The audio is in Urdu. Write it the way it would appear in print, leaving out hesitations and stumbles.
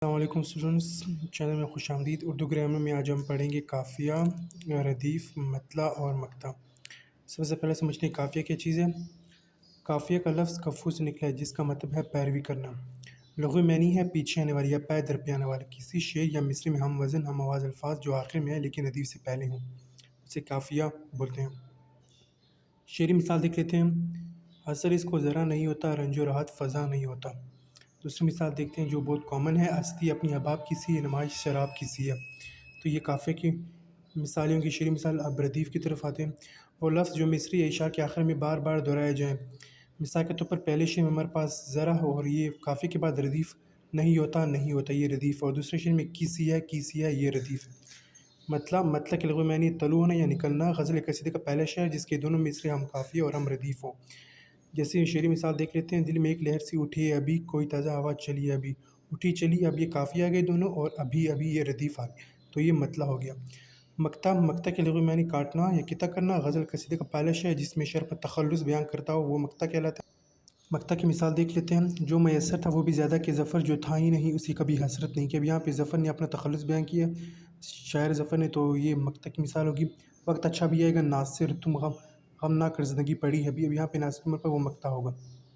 السلام علیکم اسٹوڈنٹس، چینل میں خوش آمدید۔ اردو گرامر میں آج ہم پڑھیں گے قافیہ، ردیف، مطلع اور مقطع۔ سب سے پہلے سمجھتے ہیں قافیہ کیا چیز ہے۔ قافیہ کا لفظ کفو سے نکلا ہے جس کا مطلب ہے پیروی کرنا۔ لغوی معنی ہے پیچھے آنے والی یا پے در پے آنے والا، کسی شعر یا مصرع میں ہم وزن ہم آواز الفاظ جو آخر میں ہے لیکن ردیف سے پہلے ہوں، اسے قافیہ بولتے ہیں۔ شعری مثال دیکھ لیتے ہیں۔ اثر اس کو ذرا نہیں ہوتا، رنج و راحت فضا نہیں ہوتا۔ دوسری مثال دیکھتے ہیں جو بہت کامن ہے، ہستی اپنی احباب کی سی ہے، نمائش شراب کی سی ہے۔ تو یہ قافیہ کی مثالوں کی شعری مثال۔ اب ردیف کی طرف آتے ہیں۔ وہ لفظ جو مصرعی اشعار کے آخر میں بار بار دہرائے جائیں۔ مثال کے طور پر پہلے شعر میں ہمارے پاس ذرا ہو اور یہ قافیے کے بعد ردیف نہیں ہوتا نہیں ہوتا، یہ ردیف ہے، اور دوسرے شعر میں کی سی ہے، یہ ردیف ہے۔ مطلع کے لغوی معنی طلوع ہونا یا نکلنا۔ غزل یا قصیدے کا پہلا شعر جس کے دونوں مصرع ہم قافیہ اور ہم ردیف ہو۔ جیسے شعری مثال دیکھ لیتے ہیں۔ دل میں ایک لہر سی اٹھی ہے ابھی، کوئی تازہ ہوا چلی ہے ابھی، اٹھی چلی، اب یہ قافیہ آ گئے دونوں، اور ابھی یہ ردیف آ گئے، تو یہ مطلع ہو گیا۔ مقطع کے لغوی معنی کاٹنا یا قطع کرنا۔ غزل قصیدے کا پہلا شعر جس میں شعر پر تخلص بیان کرتا ہو وہ مقطع کہلاتا ہے۔ مقطع کی مثال دیکھ لیتے ہیں۔ جو میسر تھا وہ بھی زیادہ کہ ظفر جو تھا ہی نہیں اسی کبھی حسرت نہیں، کہ اب یہاں پہ ظفر نے اپنا تخلص بیان کیا، شاعر ظفر نے، تو یہ مقطع کی مثال ہوگی۔ وقت اچھا بھی آئے گا، ناصر تم غم نہ کر زندگی پڑی ہے، اب یہاں پہ ناصر پر وہ مقطع ہوگا۔